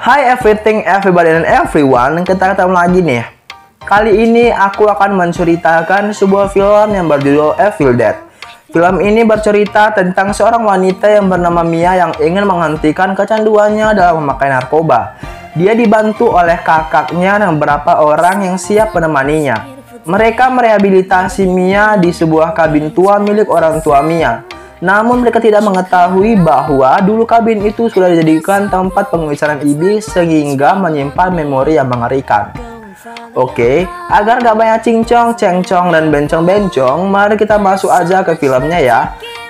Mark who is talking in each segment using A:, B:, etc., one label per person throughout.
A: Hi everything, everybody and everyone. Kita ketemu lagi nih. Kali ini aku akan menceritakan sebuah film yang berjudul Evil Dead. Film ini bercerita tentang seorang wanita yang bernama Mia yang ingin menghentikan kecanduannya dalam memakai narkoba. Dia dibantu oleh kakaknya dan beberapa orang yang siap menemaninya. Mereka merehabilitasi Mia di sebuah kabin tua milik orang tua Mia. Namun mereka tidak mengetahui bahwa dulu kabin itu sudah dijadikan tempat pengusiran iblis sehingga menyimpan memori yang mengerikan. Oke, agar gak banyak cincong, cengcong, dan bencong-bencong, mari kita masuk aja ke filmnya ya.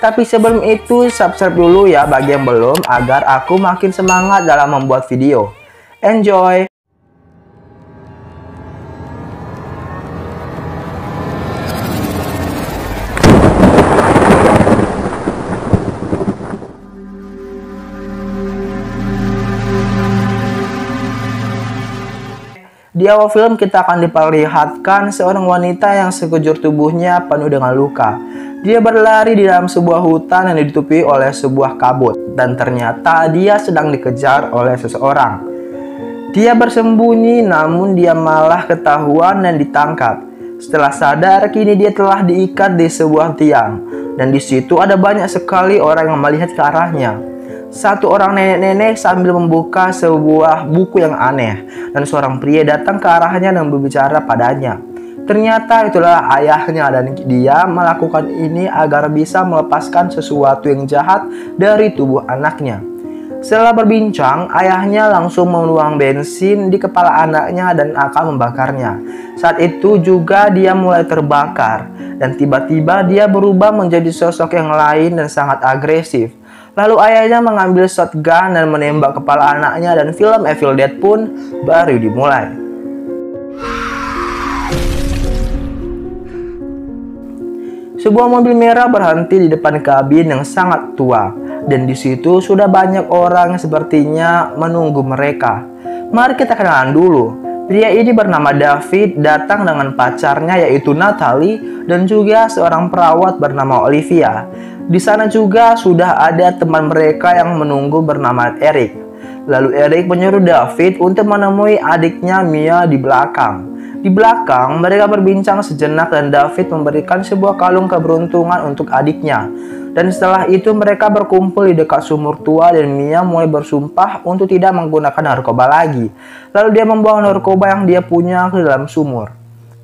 A: Tapi sebelum itu, subscribe dulu ya bagi yang belum, agar aku makin semangat dalam membuat video. Enjoy! Di awal film kita akan diperlihatkan seorang wanita yang sekujur tubuhnya penuh dengan luka. Dia berlari di dalam sebuah hutan yang ditutupi oleh sebuah kabut. Dan ternyata dia sedang dikejar oleh seseorang. Dia bersembunyi namun dia malah ketahuan dan ditangkap. Setelah sadar kini dia telah diikat di sebuah tiang. Dan di situ ada banyak sekali orang yang melihat ke arahnya. Satu orang nenek-nenek sambil membuka sebuah buku yang aneh dan seorang pria datang ke arahnya dan berbicara padanya. Ternyata itulah ayahnya dan dia melakukan ini agar bisa melepaskan sesuatu yang jahat dari tubuh anaknya. Setelah berbincang, ayahnya langsung menuang bensin di kepala anaknya dan akan membakarnya. Saat itu juga dia mulai terbakar dan tiba-tiba dia berubah menjadi sosok yang lain dan sangat agresif. Lalu ayahnya mengambil shotgun dan menembak kepala anaknya dan film Evil Dead pun baru dimulai. Sebuah mobil merah berhenti di depan kabin yang sangat tua dan di situ sudah banyak orang yang sepertinya menunggu mereka. Mari kita kenalan dulu. Pria ini bernama David, datang dengan pacarnya yaitu Natalie dan juga seorang perawat bernama Olivia. Di sana juga sudah ada teman mereka yang menunggu bernama Eric. Lalu Eric menyuruh David untuk menemui adiknya Mia di belakang. Di belakang mereka berbincang sejenak dan David memberikan sebuah kalung keberuntungan untuk adiknya. Dan setelah itu mereka berkumpul di dekat sumur tua dan Mia mulai bersumpah untuk tidak menggunakan narkoba lagi. Lalu dia membuang narkoba yang dia punya ke dalam sumur.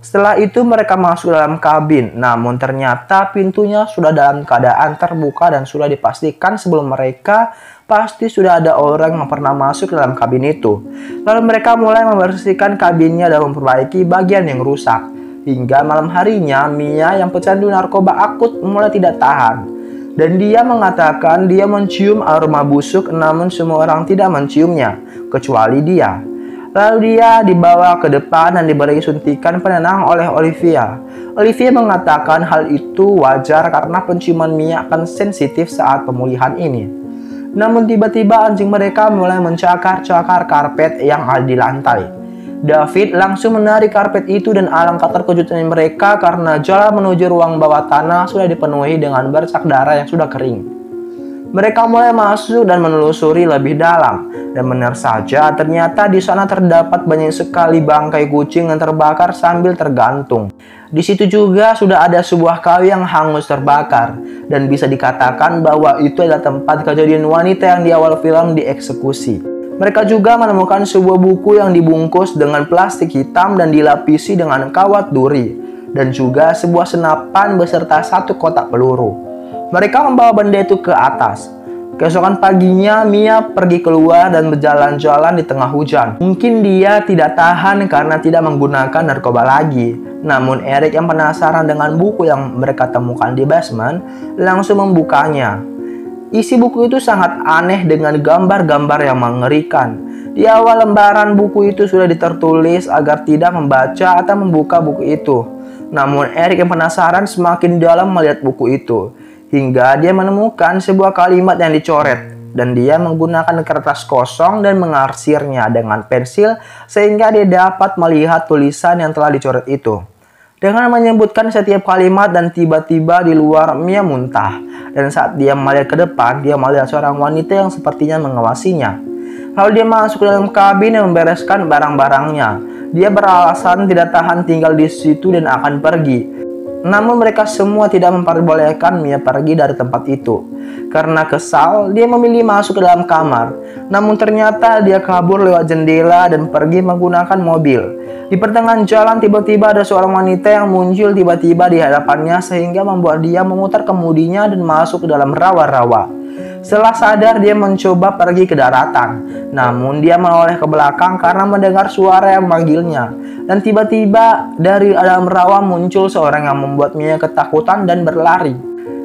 A: Setelah itu mereka masuk dalam kabin, namun ternyata pintunya sudah dalam keadaan terbuka dan sudah dipastikan sebelum mereka pasti sudah ada orang yang pernah masuk dalam kabin itu. Lalu mereka mulai membersihkan kabinnya dan memperbaiki bagian yang rusak. Hingga malam harinya Mia yang pecandu narkoba akut mulai tidak tahan. Dan dia mengatakan dia mencium aroma busuk namun semua orang tidak menciumnya, kecuali dia. Lalu dia dibawa ke depan dan diberi suntikan penenang oleh Olivia. Olivia mengatakan hal itu wajar karena penciuman Mia akan sensitif saat pemulihan ini. Namun tiba-tiba anjing mereka mulai mencakar-cakar karpet yang ada di lantai. David langsung menarik karpet itu dan alangkah terkejutnya mereka karena jalan menuju ruang bawah tanah sudah dipenuhi dengan bercak darah yang sudah kering. Mereka mulai masuk dan menelusuri lebih dalam. Dan benar saja ternyata di sana terdapat banyak sekali bangkai kucing yang terbakar sambil tergantung. Di situ juga sudah ada sebuah kayu yang hangus terbakar. Dan bisa dikatakan bahwa itu adalah tempat kejadian wanita yang di awal film dieksekusi. Mereka juga menemukan sebuah buku yang dibungkus dengan plastik hitam dan dilapisi dengan kawat duri. Dan juga sebuah senapan beserta satu kotak peluru. Mereka membawa benda itu ke atas. Keesokan paginya, Mia pergi keluar dan berjalan-jalan di tengah hujan. Mungkin dia tidak tahan karena tidak menggunakan narkoba lagi. Namun Eric yang penasaran dengan buku yang mereka temukan di basement, langsung membukanya. Isi buku itu sangat aneh dengan gambar-gambar yang mengerikan. Di awal lembaran buku itu sudah tertulis agar tidak membaca atau membuka buku itu. Namun Eric yang penasaran semakin dalam melihat buku itu. Hingga dia menemukan sebuah kalimat yang dicoret. Dan dia menggunakan kertas kosong dan mengarsirnya dengan pensil sehingga dia dapat melihat tulisan yang telah dicoret itu. Dengan menyebutkan setiap kalimat dan tiba-tiba di luar Mia muntah. Dan saat dia melihat ke depan, dia melihat seorang wanita yang sepertinya mengawasinya. Lalu dia masuk ke dalam kabin dan membereskan barang-barangnya. Dia beralasan tidak tahan tinggal di situ dan akan pergi. Namun mereka semua tidak memperbolehkan Mia pergi dari tempat itu. Karena kesal, dia memilih masuk ke dalam kamar. Namun ternyata dia kabur lewat jendela dan pergi menggunakan mobil. Di pertengahan jalan tiba-tiba ada seorang wanita yang muncul tiba-tiba di hadapannya sehingga membuat dia memutar kemudinya dan masuk ke dalam rawa-rawa. Setelah sadar, dia mencoba pergi ke daratan. Namun dia menoleh ke belakang karena mendengar suara yang memanggilnya. Dan tiba-tiba dari dalam rawa muncul seorang yang membuat Mia ketakutan dan berlari.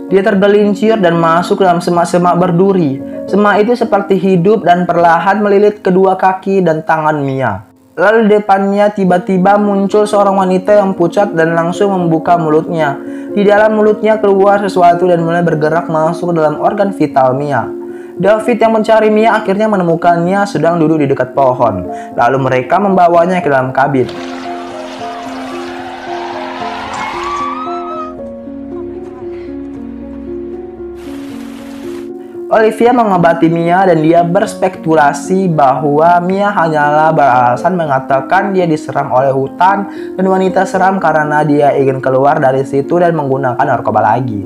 A: Dia tergelincir dan masuk ke dalam semak-semak berduri. Semak itu seperti hidup dan perlahan melilit kedua kaki dan tangan Mia. Lalu di depannya tiba-tiba muncul seorang wanita yang pucat dan langsung membuka mulutnya. Di dalam mulutnya keluar sesuatu dan mulai bergerak masuk ke dalam organ vital Mia. David yang mencari Mia akhirnya menemukannya sedang duduk di dekat pohon. Lalu mereka membawanya ke dalam kabin. Olivia mengobati Mia dan dia berspekulasi bahwa Mia hanyalah beralasan mengatakan dia diserang oleh hutan dan wanita seram karena dia ingin keluar dari situ dan menggunakan narkoba lagi.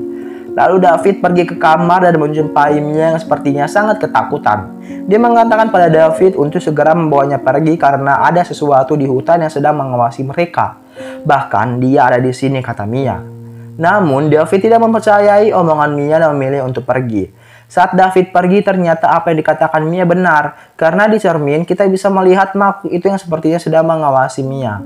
A: Lalu David pergi ke kamar dan menjumpai Mia yang sepertinya sangat ketakutan. Dia mengatakan pada David untuk segera membawanya pergi karena ada sesuatu di hutan yang sedang mengawasi mereka. Bahkan dia ada di sini, kata Mia. Namun David tidak mempercayai omongan Mia dan memilih untuk pergi. Saat David pergi, ternyata apa yang dikatakan Mia benar. Karena di cermin, kita bisa melihat makhluk itu yang sepertinya sedang mengawasi Mia.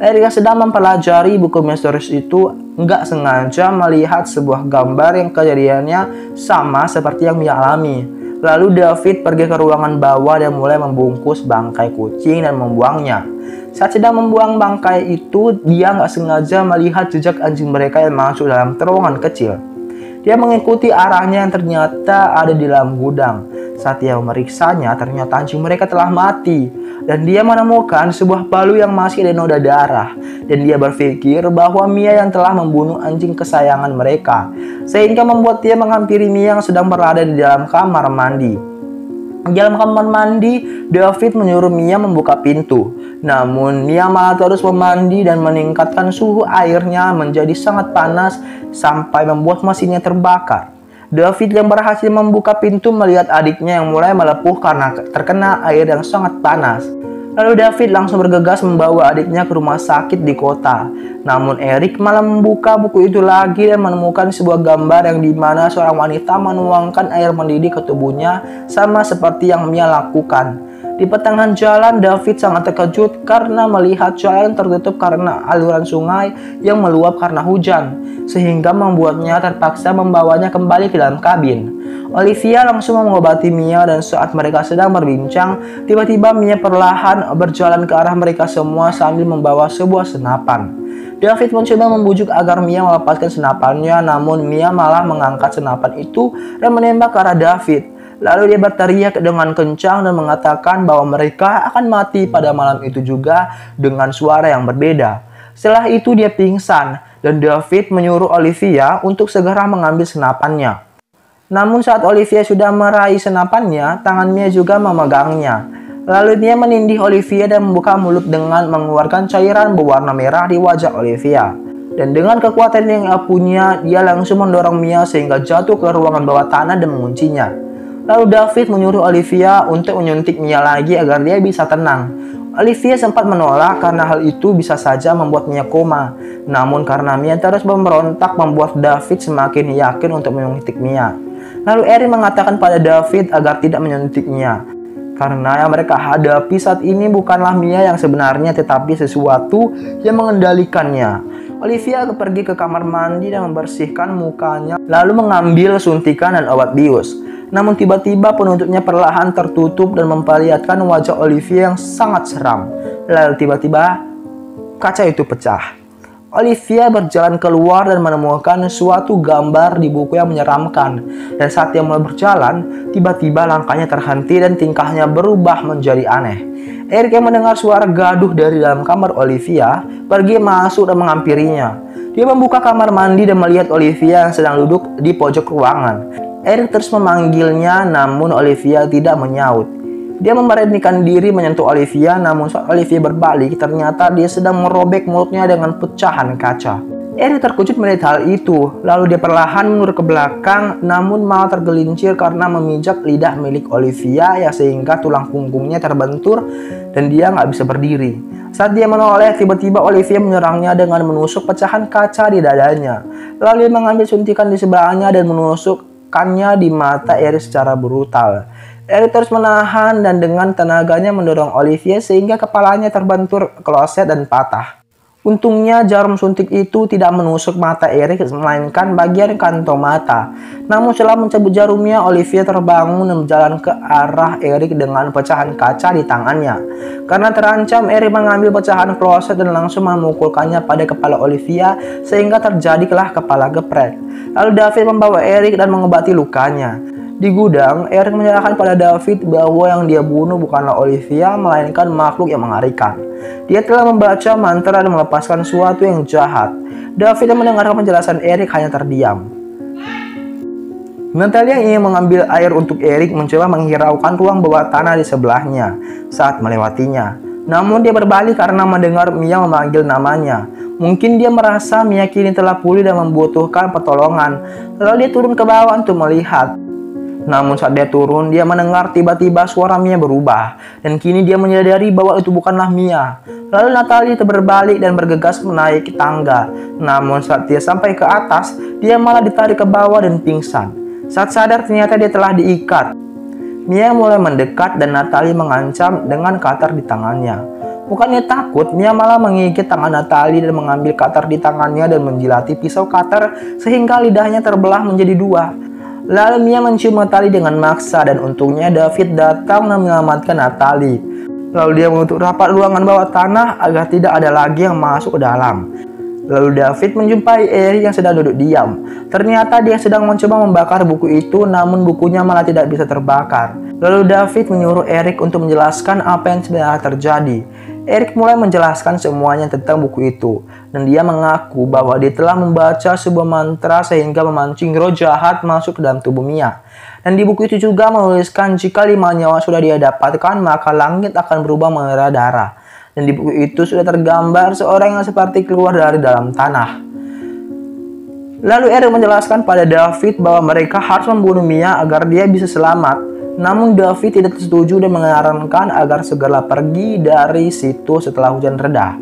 A: Eric yang sedang mempelajari buku misterius itu nggak sengaja melihat sebuah gambar yang kejadiannya sama seperti yang Mia alami. Lalu David pergi ke ruangan bawah dan mulai membungkus bangkai kucing dan membuangnya. Saat sedang membuang bangkai itu, dia nggak sengaja melihat jejak anjing mereka yang masuk dalam terowongan kecil. Dia mengikuti arahnya yang ternyata ada di dalam gudang. Saat dia memeriksanya, ternyata anjing mereka telah mati. Dan dia menemukan sebuah palu yang masih ada noda darah. Dan dia berpikir bahwa Mia yang telah membunuh anjing kesayangan mereka. Sehingga membuat dia menghampiri Mia yang sedang berada di dalam kamar mandi. Di dalam kamar mandi, David menyuruh Mia membuka pintu. Namun Mia malah terus memandi dan meningkatkan suhu airnya menjadi sangat panas sampai membuat mesinnya terbakar. David yang berhasil membuka pintu melihat adiknya yang mulai melepuh karena terkena air yang sangat panas. Lalu David langsung bergegas membawa adiknya ke rumah sakit di kota. Namun Eric malah membuka buku itu lagi dan menemukan sebuah gambar yang dimana seorang wanita menuangkan air mendidih ke tubuhnya sama seperti yang Mia lakukan. Di pertengahan jalan, David sangat terkejut karena melihat jalan tertutup karena aliran sungai yang meluap karena hujan, sehingga membuatnya terpaksa membawanya kembali ke dalam kabin. Olivia langsung mengobati Mia dan saat mereka sedang berbincang, tiba-tiba Mia perlahan berjalan ke arah mereka semua sambil membawa sebuah senapan. David mencoba membujuk agar Mia melepaskan senapannya, namun Mia malah mengangkat senapan itu dan menembak ke arah David. Lalu dia berteriak dengan kencang dan mengatakan bahwa mereka akan mati pada malam itu juga dengan suara yang berbeda. Setelah itu dia pingsan dan David menyuruh Olivia untuk segera mengambil senapannya. Namun saat Olivia sudah meraih senapannya, tangan Mia juga memegangnya. Lalu dia menindih Olivia dan membuka mulut dengan mengeluarkan cairan berwarna merah di wajah Olivia. Dan dengan kekuatan yang ia punya, dia langsung mendorong Mia sehingga jatuh ke ruangan bawah tanah dan menguncinya. Lalu David menyuruh Olivia untuk menyuntik Mia lagi agar dia bisa tenang. Olivia sempat menolak karena hal itu bisa saja membuat Mia koma. Namun karena Mia terus memberontak membuat David semakin yakin untuk menyuntik Mia. Lalu Eric mengatakan pada David agar tidak menyuntiknya. Karena yang mereka hadapi saat ini bukanlah Mia yang sebenarnya tetapi sesuatu yang mengendalikannya. Olivia pergi ke kamar mandi dan membersihkan mukanya lalu mengambil suntikan dan obat bius. Namun tiba-tiba penutupnya perlahan tertutup dan memperlihatkan wajah Olivia yang sangat seram. Lalu tiba-tiba kaca itu pecah. Olivia berjalan keluar dan menemukan suatu gambar di buku yang menyeramkan. Dan saat dia mulai berjalan, tiba-tiba langkahnya terhenti dan tingkahnya berubah menjadi aneh. Eric yang mendengar suara gaduh dari dalam kamar Olivia, pergi masuk dan menghampirinya. Dia membuka kamar mandi dan melihat Olivia yang sedang duduk di pojok ruangan. Eric terus memanggilnya, namun Olivia tidak menyaut. Dia memberanikan diri menyentuh Olivia, namun saat Olivia berbalik, ternyata dia sedang merobek mulutnya dengan pecahan kaca. Eric terkejut melihat hal itu, lalu dia perlahan mundur ke belakang, namun malah tergelincir karena memijak lidah milik Olivia yang sehingga tulang punggungnya terbentur dan dia nggak bisa berdiri. Saat dia menoleh, tiba-tiba Olivia menyerangnya dengan menusuk pecahan kaca di dadanya. Lalu dia mengambil suntikan di sebelahnya dan menusukkannya di mata Eric secara brutal. Eric terus menahan dan dengan tenaganya mendorong Olivia sehingga kepalanya terbentur kloset dan patah. Untungnya jarum suntik itu tidak menusuk mata Eric melainkan bagian kantong mata. Namun setelah mencabut jarumnya, Olivia terbangun dan berjalan ke arah Eric dengan pecahan kaca di tangannya. Karena terancam, Eric mengambil pecahan kloset dan langsung memukulkannya pada kepala Olivia sehingga terjadilah kepala geprek. Lalu David membawa Eric dan mengobati lukanya. Di gudang, Eric menyerahkan pada David bahwa yang dia bunuh bukanlah Olivia, melainkan makhluk yang mengerikan. Dia telah membaca mantra dan melepaskan sesuatu yang jahat. David yang mendengarkan penjelasan Eric hanya terdiam. Natalia yang ingin mengambil air untuk Eric mencoba menghiraukan ruang bawah tanah di sebelahnya saat melewatinya. Namun dia berbalik karena mendengar Mia memanggil namanya. Mungkin dia merasa Mia kini telah pulih dan membutuhkan pertolongan. Lalu dia turun ke bawah untuk melihat. Namun saat dia turun, dia mendengar tiba-tiba suara Mia berubah. Dan kini dia menyadari bahwa itu bukanlah Mia. Lalu Natalie berbalik dan bergegas menaiki tangga. Namun saat dia sampai ke atas, dia malah ditarik ke bawah dan pingsan. Saat sadar ternyata dia telah diikat. Mia mulai mendekat dan Natalie mengancam dengan cutter di tangannya. Bukannya takut, Mia malah menggigit tangan Natalie dan mengambil cutter di tangannya dan menjilati pisau cutter sehingga lidahnya terbelah menjadi dua. Lalu Mia mencium Natalie dengan maksa dan untungnya David datang dan menyelamatkan Natalie. Lalu dia menutup rapat ruangan bawah tanah agar tidak ada lagi yang masuk ke dalam. Lalu David menjumpai Eric yang sedang duduk diam. Ternyata dia sedang mencoba membakar buku itu, namun bukunya malah tidak bisa terbakar. Lalu David menyuruh Eric untuk menjelaskan apa yang sebenarnya terjadi. Eric mulai menjelaskan semuanya tentang buku itu, dan dia mengaku bahwa dia telah membaca sebuah mantra sehingga memancing roh jahat masuk ke dalam tubuh Mia. Dan di buku itu juga menuliskan jika 5 nyawa sudah dia dapatkan, maka langit akan berubah merah darah. Dan di buku itu sudah tergambar seorang yang seperti keluar dari dalam tanah. Lalu Eric menjelaskan pada David bahwa mereka harus membunuh Mia agar dia bisa selamat. Namun David tidak setuju dan menyarankan agar segera pergi dari situ setelah hujan reda.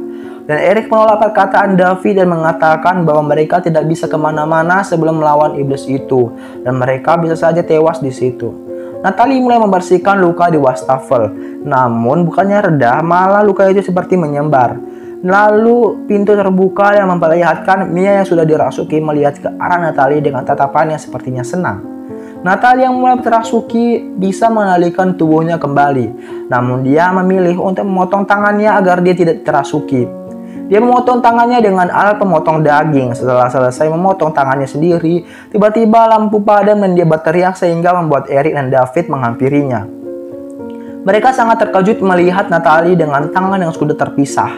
A: Dan Eric menolak perkataan David dan mengatakan bahwa mereka tidak bisa kemana-mana sebelum melawan iblis itu, dan mereka bisa saja tewas di situ. Natalie mulai membersihkan luka di wastafel, namun bukannya reda, malah luka itu seperti menyembar. Lalu pintu terbuka yang memperlihatkan Mia yang sudah dirasuki melihat ke arah Natalie dengan tatapan yang sepertinya senang. Natalie yang mulai terasuki bisa mengalihkan tubuhnya kembali, namun dia memilih untuk memotong tangannya agar dia tidak terasuki. Dia memotong tangannya dengan alat pemotong daging. Setelah selesai memotong tangannya sendiri, tiba-tiba lampu padam dan dia berteriak sehingga membuat Eric dan David menghampirinya. Mereka sangat terkejut melihat Natalie dengan tangan yang sudah terpisah.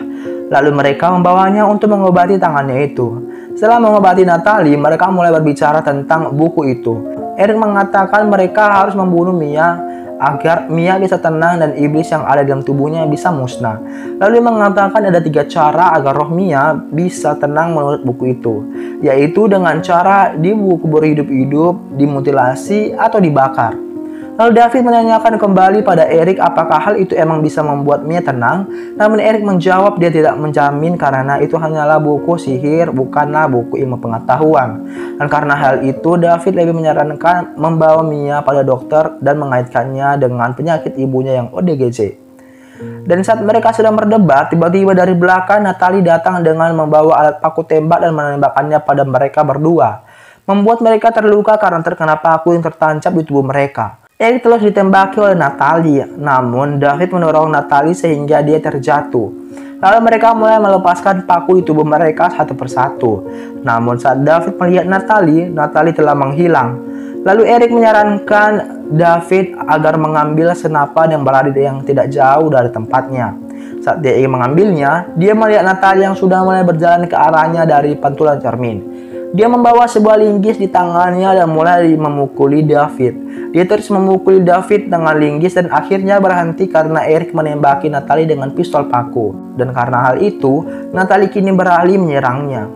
A: Lalu mereka membawanya untuk mengobati tangannya itu. Setelah mengobati Natalie, mereka mulai berbicara tentang buku itu. Eric mengatakan mereka harus membunuh Mia agar Mia bisa tenang dan iblis yang ada dalam tubuhnya bisa musnah. Lalu mengatakan ada 3 cara agar roh Mia bisa tenang menurut buku itu, yaitu dengan cara dikubur hidup-hidup, dimutilasi, atau dibakar. Lalu David menanyakan kembali pada Eric apakah hal itu emang bisa membuat Mia tenang. Namun Eric menjawab dia tidak menjamin karena itu hanyalah buku sihir, bukanlah buku ilmu pengetahuan. Dan karena hal itu David lebih menyarankan membawa Mia pada dokter dan mengaitkannya dengan penyakit ibunya yang ODGJ. Dan saat mereka sedang berdebat, tiba-tiba dari belakang Natalie datang dengan membawa alat paku tembak dan menembakkannya pada mereka berdua, membuat mereka terluka karena terkena paku yang tertancap di tubuh mereka. Eric terus ditembaki oleh Natalie, namun David mendorong Natalie sehingga dia terjatuh. Lalu mereka mulai melepaskan paku di tubuh mereka satu persatu. Namun saat David melihat Natalie telah menghilang. Lalu Eric menyarankan David agar mengambil senapan yang berada yang tidak jauh dari tempatnya. Saat dia ingin mengambilnya, dia melihat Natalie yang sudah mulai berjalan ke arahnya dari pantulan cermin. Dia membawa sebuah linggis di tangannya dan mulai memukuli David. Dia terus memukuli David dengan linggis dan akhirnya berhenti karena Eric menembaki Natalie dengan pistol paku. Dan karena hal itu, Natalie kini beralih menyerangnya.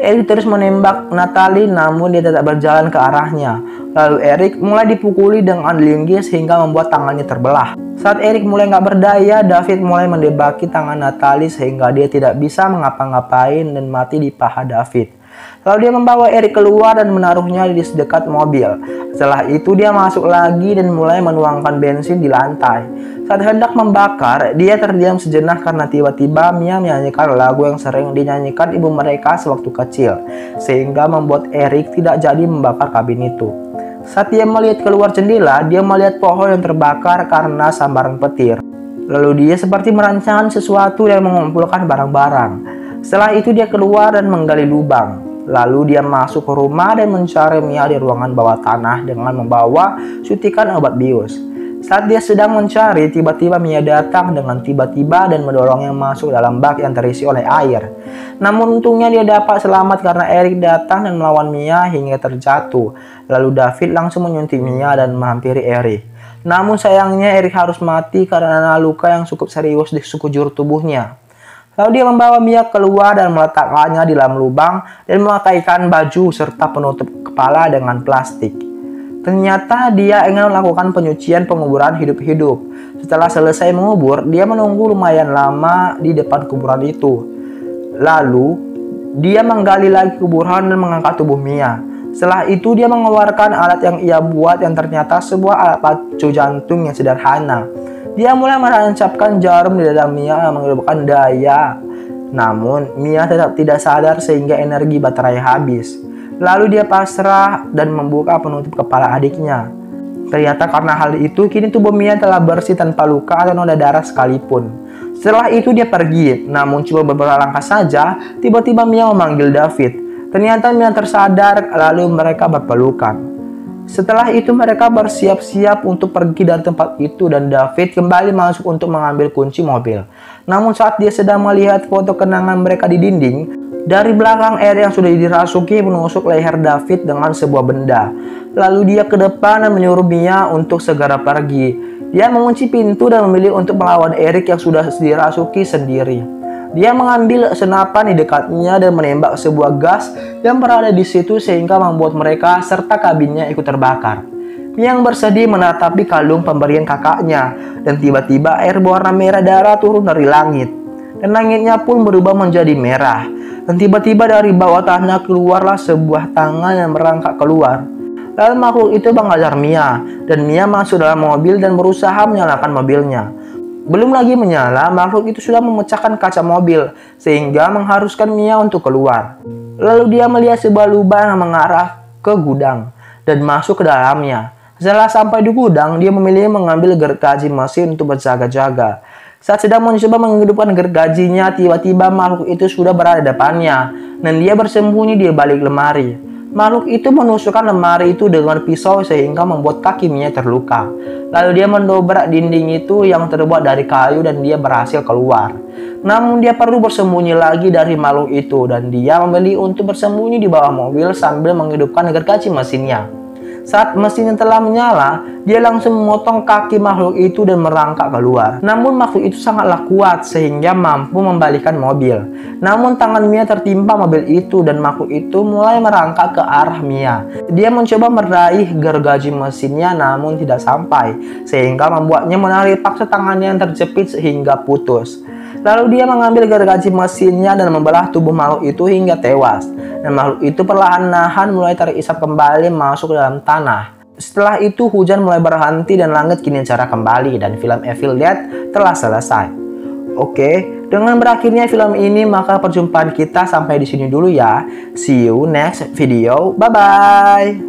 A: Eric terus menembak Natalie namun dia tetap berjalan ke arahnya. Lalu Eric mulai dipukuli dengan linggis hingga membuat tangannya terbelah. Saat Eric mulai nggak berdaya, David mulai mendebaki tangan Natalie sehingga dia tidak bisa mengapa-ngapain dan mati di paha David. Lalu dia membawa Eric keluar dan menaruhnya di sedekat mobil. Setelah itu dia masuk lagi dan mulai menuangkan bensin di lantai. Saat hendak membakar, dia terdiam sejenak karena tiba-tiba Mia menyanyikan lagu yang sering dinyanyikan ibu mereka sewaktu kecil, sehingga membuat Eric tidak jadi membakar kabin itu. Saat dia melihat keluar jendela, dia melihat pohon yang terbakar karena sambaran petir. Lalu dia seperti merancangkan sesuatu dan mengumpulkan barang-barang. Setelah itu dia keluar dan menggali lubang. Lalu dia masuk ke rumah dan mencari Mia di ruangan bawah tanah dengan membawa suntikan obat bius. Saat dia sedang mencari, tiba-tiba Mia datang dengan tiba-tiba dan mendorongnya masuk dalam bak yang terisi oleh air. Namun untungnya dia dapat selamat karena Eric datang dan melawan Mia hingga terjatuh. Lalu David langsung menyuntik Mia dan menghampiri Eric. Namun sayangnya Eric harus mati karena luka yang cukup serius di sekujur tubuhnya. Lalu dia membawa Mia keluar dan meletakkannya di dalam lubang dan memakaikan baju serta penutup kepala dengan plastik. Ternyata dia ingin melakukan penyucian penguburan hidup-hidup. Setelah selesai mengubur, dia menunggu lumayan lama di depan kuburan itu. Lalu, dia menggali lagi kuburan dan mengangkat tubuh Mia. Setelah itu dia mengeluarkan alat yang ia buat yang ternyata sebuah alat pacu jantung yang sederhana. Dia mulai menancapkan jarum di dada Mia yang menghidupkan daya. Namun, Mia tetap tidak sadar sehingga energi baterai habis. Lalu dia pasrah dan membuka penutup kepala adiknya. Ternyata karena hal itu, kini tubuh Mia telah bersih tanpa luka atau noda darah sekalipun. Setelah itu dia pergi, namun cuma beberapa langkah saja, tiba-tiba Mia memanggil David. Ternyata Mia tersadar, lalu mereka berpelukan. Setelah itu mereka bersiap-siap untuk pergi dari tempat itu dan David kembali masuk untuk mengambil kunci mobil. Namun saat dia sedang melihat foto kenangan mereka di dinding, dari belakang Eric yang sudah dirasuki menusuk leher David dengan sebuah benda. Lalu dia ke depan dan menyuruh Mia untuk segera pergi. Dia mengunci pintu dan memilih untuk melawan Eric yang sudah dirasuki sendiri. Dia mengambil senapan di dekatnya dan menembak sebuah gas yang berada di situ sehingga membuat mereka serta kabinnya ikut terbakar. Mia yang bersedih menatapi kalung pemberian kakaknya dan tiba-tiba air berwarna merah darah turun dari langit. Dan langitnya pun berubah menjadi merah. Dan tiba-tiba dari bawah tanah keluarlah sebuah tangan yang merangkak keluar. Lalu makhluk itu mengajar Mia dan Mia masuk dalam mobil dan berusaha menyalakan mobilnya. Belum lagi menyala, makhluk itu sudah memecahkan kaca mobil, sehingga mengharuskan Mia untuk keluar. Lalu dia melihat sebuah lubang yang mengarah ke gudang, dan masuk ke dalamnya. Setelah sampai di gudang, dia memilih mengambil gergaji mesin untuk berjaga-jaga. Saat sedang mencoba menghidupkan gergajinya, tiba-tiba makhluk itu sudah berada di depannya, dan dia bersembunyi di balik lemari. Makhluk itu menusukkan lemari itu dengan pisau sehingga membuat kaki Mia terluka. Lalu dia mendobrak dinding itu yang terbuat dari kayu dan dia berhasil keluar. Namun dia perlu bersembunyi lagi dari makhluk itu dan dia memilih untuk bersembunyi di bawah mobil sambil menghidupkan gergaji mesinnya. Saat mesinnya telah menyala, dia langsung memotong kaki makhluk itu dan merangkak keluar. Namun makhluk itu sangatlah kuat sehingga mampu membalikan mobil. Namun tangan Mia tertimpa mobil itu dan makhluk itu mulai merangkak ke arah Mia. Dia mencoba meraih gergaji mesinnya namun tidak sampai, sehingga membuatnya menarik paksa tangannya yang terjepit sehingga putus. Lalu dia mengambil gergaji mesinnya dan membelah tubuh makhluk itu hingga tewas. Dan makhluk itu perlahan-lahan mulai terisap kembali masuk ke dalam tanah. Setelah itu hujan mulai berhenti dan langit kini cerah kembali dan film Evil Dead telah selesai. Oke, dengan berakhirnya film ini maka perjumpaan kita sampai di sini dulu ya. See you next video. Bye bye.